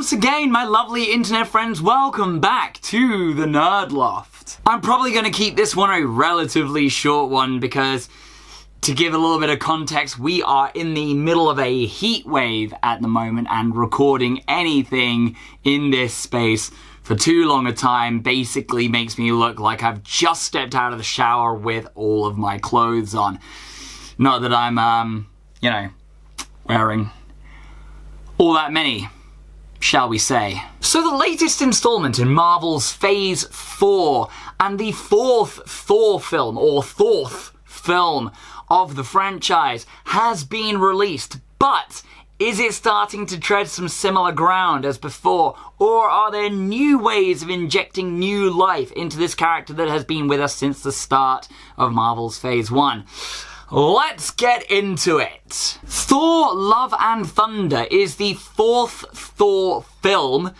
once again, my lovely internet friends, welcome back to the Nerd Loft. I'm probably going to keep this one a relatively short one because, to give a little bit of context, we are in the middle of a heat wave at the moment, and recording anything in this space for too long a time basically makes me look like I've just stepped out of the shower with all of my clothes on. Not that I'm, wearing all that many, shall we say. So the latest installment in Marvel's Phase 4, and the fourth Thor film, or Thorth film, of the franchise has been released, but is it starting to tread some similar ground as before, or are there new ways of injecting new life into this character that has been with us since the start of Marvel's Phase 1? Let's get into it. Thor: Love and Thunder is the fourth Thor film,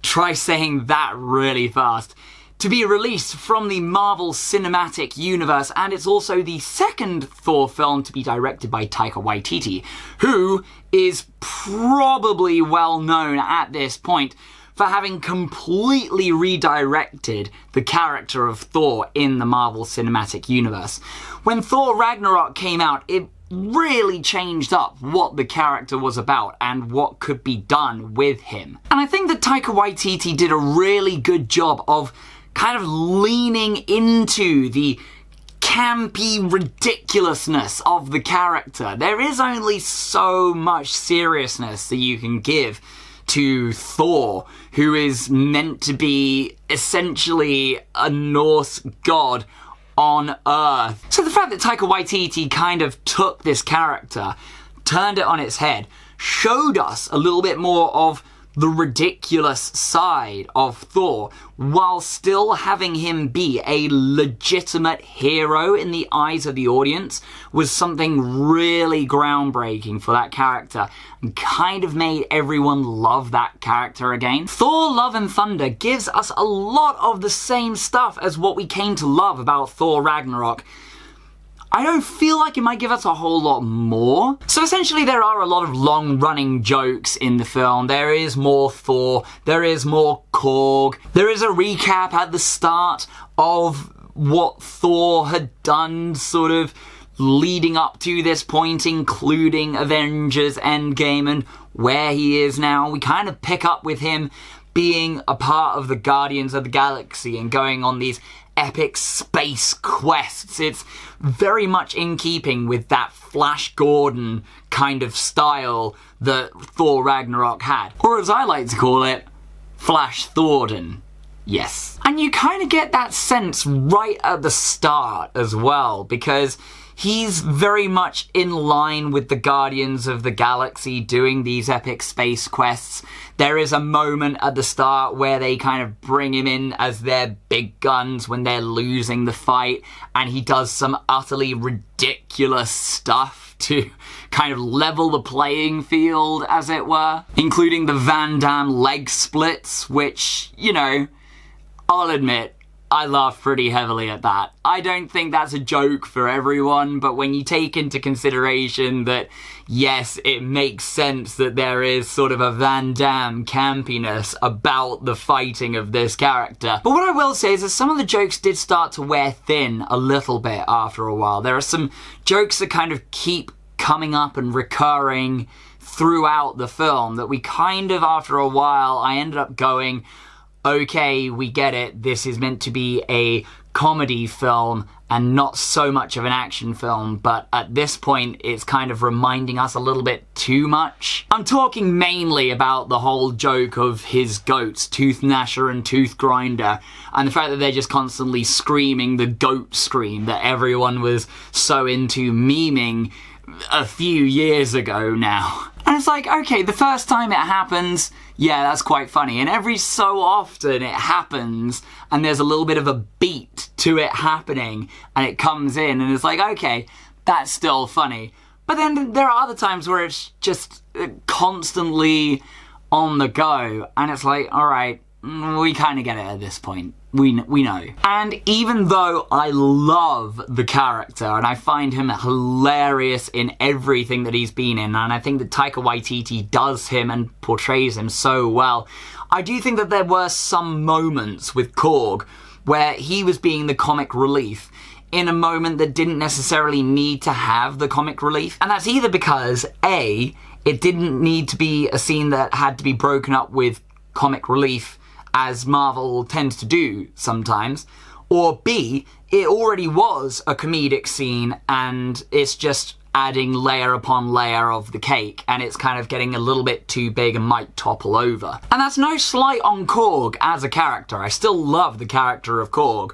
try saying that really fast, to be released from the Marvel Cinematic Universe, and it's also the second Thor film to be directed by Taika Waititi, who is probably well known at this point for having completely redirected the character of Thor in the Marvel Cinematic Universe. When Thor Ragnarok came out, it really changed up what the character was about and what could be done with him. And I think that Taika Waititi did a really good job of kind of leaning into the campy ridiculousness of the character. There is only so much seriousness that you can give to Thor, who is meant to be essentially a Norse god on Earth. So the fact that Taika Waititi kind of took this character, turned it on its head, showed us a little bit more of the ridiculous side of Thor, while still having him be a legitimate hero in the eyes of the audience, was something really groundbreaking for that character, and kind of made everyone love that character again. Thor: Love and Thunder gives us a lot of the same stuff as what we came to love about Thor Ragnarok. I don't feel like it might give us a whole lot more. So essentially there are a lot of long-running jokes in the film. There is more Thor, there is more Korg, there is a recap at the start of what Thor had done sort of leading up to this point, including Avengers Endgame and where he is now. We kind of pick up with him being a part of the Guardians of the Galaxy and going on these epic space quests. It's very much in keeping with that Flash Gordon kind of style that Thor Ragnarok had. Or as I like to call it, Flash Thorden. Yes. And you kind of get that sense right at the start as well, because he's very much in line with the Guardians of the Galaxy doing these epic space quests. There is a moment at the start where they kind of bring him in as their big guns when they're losing the fight, and he does some utterly ridiculous stuff to kind of level the playing field, as it were, including the Van Damme leg splits, which, I'll admit, I laugh pretty heavily at that. I don't think that's a joke for everyone, but when you take into consideration that, yes, it makes sense that there is sort of a Van Damme campiness about the fighting of this character. But what I will say is that some of the jokes did start to wear thin a little bit after a while. There are some jokes that kind of keep coming up and recurring throughout the film that we kind of, after a while, I ended up going, okay, we get it, this is meant to be a comedy film and not so much of an action film, but at this point it's kind of reminding us a little bit too much. I'm talking mainly about the whole joke of his goats, Tooth Gnasher and Tooth Grinder, and the fact that they're just constantly screaming the goat scream that everyone was so into memeing a few years ago now. And it's like, okay, the first time it happens, yeah, that's quite funny. And every so often it happens, and there's a little bit of a beat to it happening, and it comes in, and it's like, okay, that's still funny. But then there are other times where it's just constantly on the go, and it's like, alright, we kind of get it at this point. we know. And even though I love the character and I find him hilarious in everything that he's been in, and I think that Taika Waititi does him and portrays him so well, I do think that there were some moments with Korg where he was being the comic relief in a moment that didn't necessarily need to have the comic relief. And that's either because A, it didn't need to be a scene that had to be broken up with comic relief, as Marvel tends to do sometimes, or B, it already was a comedic scene and it's just adding layer upon layer of the cake, and it's kind of getting a little bit too big and might topple over. And that's no slight on Korg as a character. I still love the character of Korg.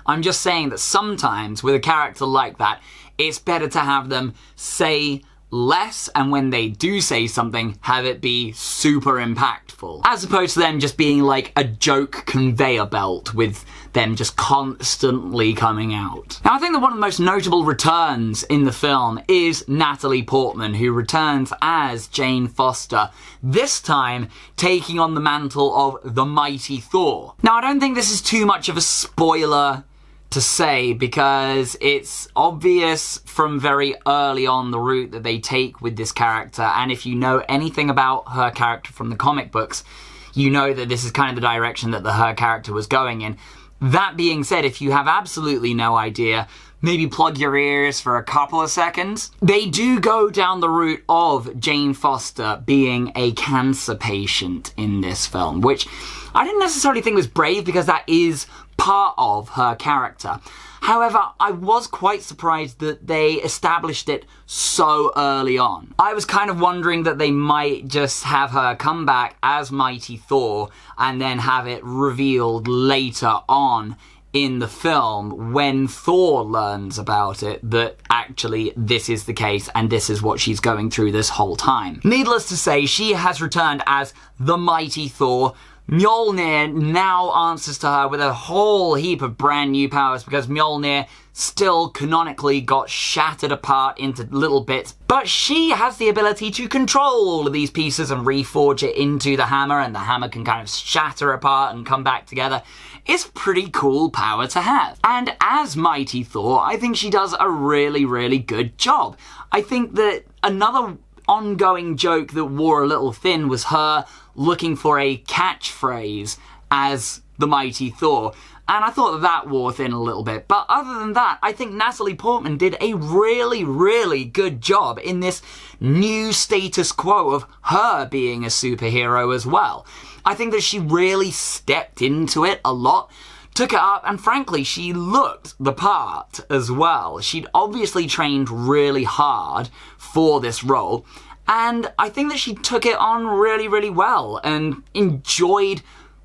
I'm just saying that sometimes with a character like that, it's better to have them say less, and when they do say something, have it be super impactful, as opposed to them just being like a joke conveyor belt with them just constantly coming out. Now, I think that one of the most notable returns in the film is Natalie Portman, who returns as Jane Foster, this time taking on the mantle of the mighty Thor. Now, I don't think this is too much of a spoiler to say, because it's obvious from very early on the route that they take with this character, and if you know anything about her character from the comic books, you know that this is kind of the direction that her character was going in. That being said, if you have absolutely no idea, maybe plug your ears for a couple of seconds. They do go down the route of Jane Foster being a cancer patient in this film, which I didn't necessarily think was brave, because that is part of her character. However, I was quite surprised that they established it so early on. I was kind of wondering that they might just have her come back as Mighty Thor and then have it revealed later on in the film when Thor learns about it that actually this is the case and this is what she's going through this whole time. Needless to say, she has returned as the Mighty Thor. Mjolnir now answers to her with a whole heap of brand new powers, because Mjolnir still canonically got shattered apart into little bits, but she has the ability to control all of these pieces and reforge it into the hammer, and the hammer can kind of shatter apart and come back together. It's a pretty cool power to have. And as Mighty Thor, I think she does a really, really good job. I think that another ongoing joke that wore a little thin was her looking for a catchphrase as the Mighty Thor, and I thought that wore thin a little bit. But other than that, I think Natalie Portman did a really, really good job in this new status quo of her being a superhero as well. I think that she really stepped into it a lot, took it up, and frankly, she looked the part as well. She'd obviously trained really hard for this role, and I think that she took it on really, really well and enjoyed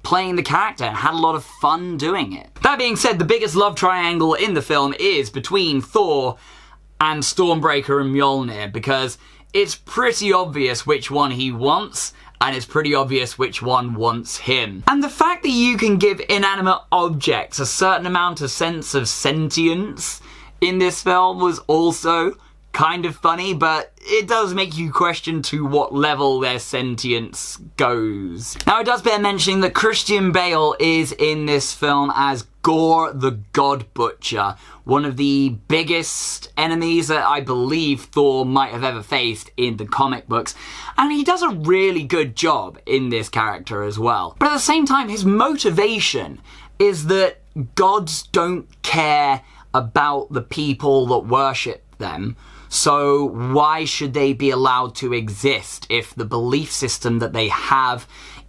playing the character and had a lot of fun doing it. That being said, the biggest love triangle in the film is between Thor and Stormbreaker and Mjolnir, because it's pretty obvious which one he wants, and it's pretty obvious which one wants him. And the fact that you can give inanimate objects a certain amount of sense of sentience in this film was also kind of funny, but it does make you question to what level their sentience goes. Now, it does bear mentioning that Christian Bale is in this film as Gore the God Butcher, one of the biggest enemies that I believe Thor might have ever faced in the comic books, and he does a really good job in this character as well. But at the same time, his motivation is that gods don't care about the people that worship them, so why should they be allowed to exist if the belief system that they have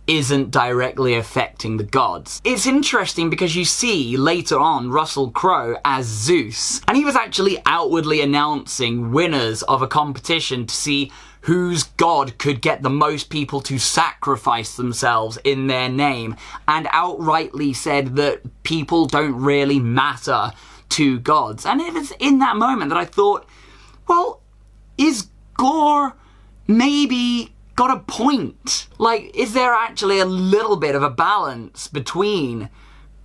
isn't directly affecting the gods? It's interesting because you see later on Russell Crowe as Zeus, and he was actually outwardly announcing winners of a competition to see whose god could get the most people to sacrifice themselves in their name, and outrightly said that people don't really matter to gods. And it was in that moment that I thought, well, is Gore maybe got a point? Like, is there actually a little bit of a balance between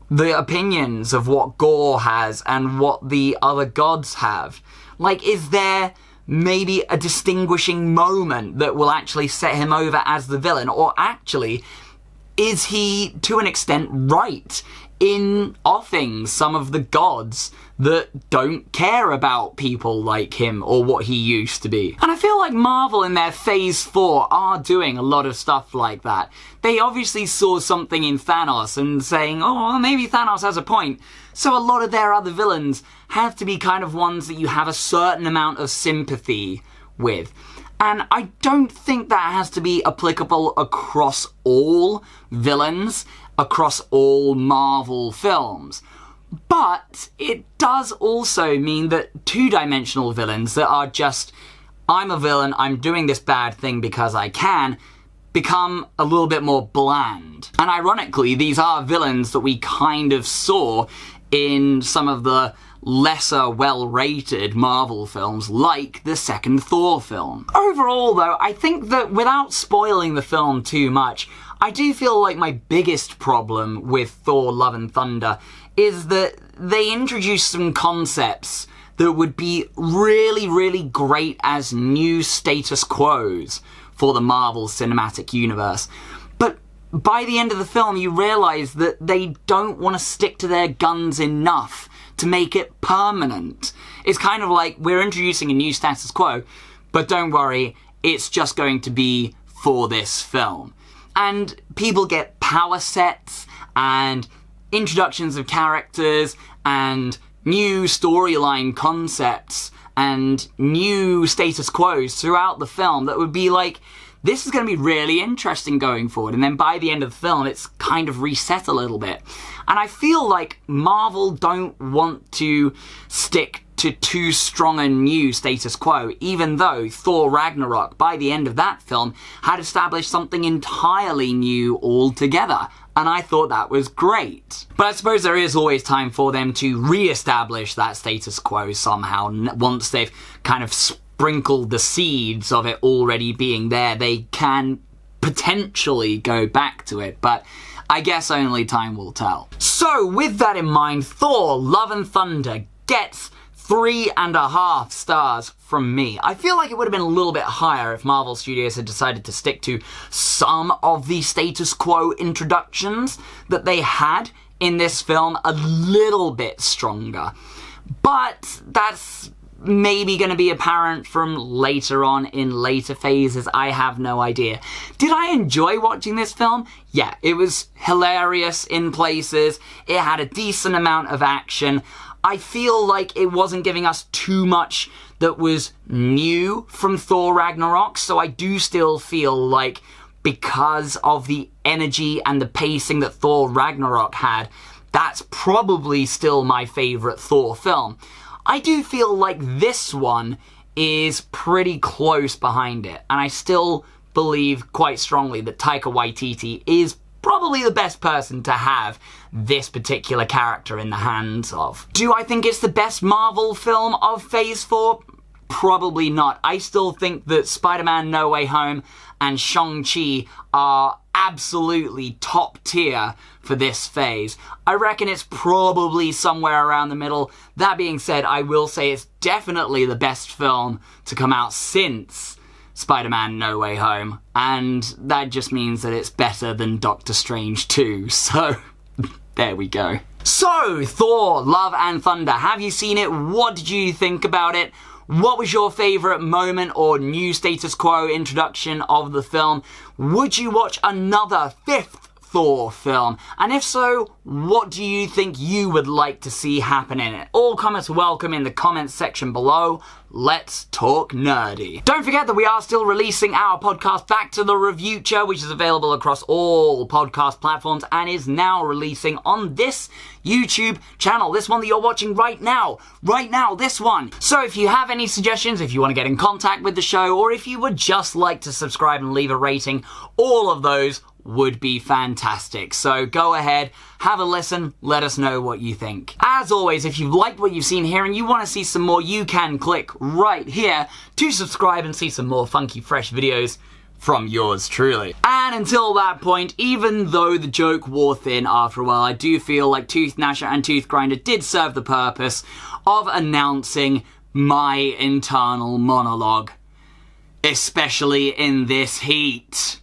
the opinions of what Gore has and what the other gods have? Like, is there maybe a distinguishing moment that will actually set him over as the villain? Or actually, is he, to an extent, right in offing some of the gods that don't care about people like him or what he used to be? And I feel like Marvel in their Phase 4 are doing a lot of stuff like that. They obviously saw something in Thanos and saying, oh, well, maybe Thanos has a point. So a lot of their other villains have to be kind of ones that you have a certain amount of sympathy with. And I don't think that has to be applicable across all villains, across all Marvel films. But it does also mean that two-dimensional villains that are just, I'm a villain, I'm doing this bad thing because I can, become a little bit more bland. And ironically, these are villains that we kind of saw in some of the lesser well-rated Marvel films, like the second Thor film. Overall, though, I think that without spoiling the film too much, I do feel like my biggest problem with Thor Love and Thunder is that they introduced some concepts that would be really, really great as new status quos for the Marvel Cinematic Universe. But by the end of the film, you realise that they don't want to stick to their guns enough to make it permanent. It's kind of like, we're introducing a new status quo, but don't worry, it's just going to be for this film. And people get power sets, and introductions of characters, and new storyline concepts, and new status quos throughout the film that would be like, this is going to be really interesting going forward. And then by the end of the film, it's kind of reset a little bit. And I feel like Marvel don't want to stick to too strong a new status quo, even though Thor Ragnarok, by the end of that film, had established something entirely new altogether. And I thought that was great. But I suppose there is always time for them to re-establish that status quo somehow. Once they've kind of sprinkled the seeds of it already being there, they can potentially go back to it. But I guess only time will tell. So, with that in mind, Thor Love and Thunder gets 3.5 stars from me. I feel like it would have been a little bit higher if Marvel Studios had decided to stick to some of the status quo introductions that they had in this film a little bit stronger. But that's maybe going to be apparent from later on in later phases. I have no idea. Did I enjoy watching this film? Yeah, it was hilarious in places. It had a decent amount of action. I feel like it wasn't giving us too much that was new from Thor Ragnarok, so I do still feel like because of the energy and the pacing that Thor Ragnarok had, that's probably still my favourite Thor film. I do feel like this one is pretty close behind it, and I still believe quite strongly that Taika Waititi is probably the best person to have this particular character in the hands of. Do I think it's the best Marvel film of Phase 4? Probably not. I still think that Spider-Man No Way Home and Shang-Chi are absolutely top tier for this phase. I reckon it's probably somewhere around the middle. That being said, I will say it's definitely the best film to come out since Spider-Man No Way Home, and that just means that it's better than Doctor Strange 2, so there we go. So, Thor Love and Thunder, have you seen it? What did you think about it? What was your favourite moment or new status quo introduction of the film? Would you watch another fifth Thor film? And if so, what do you think you would like to see happen in it? All comments welcome in the comments section below. Let's talk nerdy. Don't forget that we are still releasing our podcast Back to the Reviewture, which is available across all podcast platforms and is now releasing on this YouTube channel. This one that you're watching right now. Right now, this one. So if you have any suggestions, if you want to get in contact with the show, or if you would just like to subscribe and leave a rating, all of those would be fantastic. So go ahead, have a listen, let us know what you think. As always, if you've liked what you've seen here and you want to see some more, you can click right here to subscribe and see some more funky, fresh videos from yours truly. And until that point, even though the joke wore thin after a while, I do feel like Tooth Gnasher and Tooth Grinder did serve the purpose of announcing my internal monologue, especially in this heat.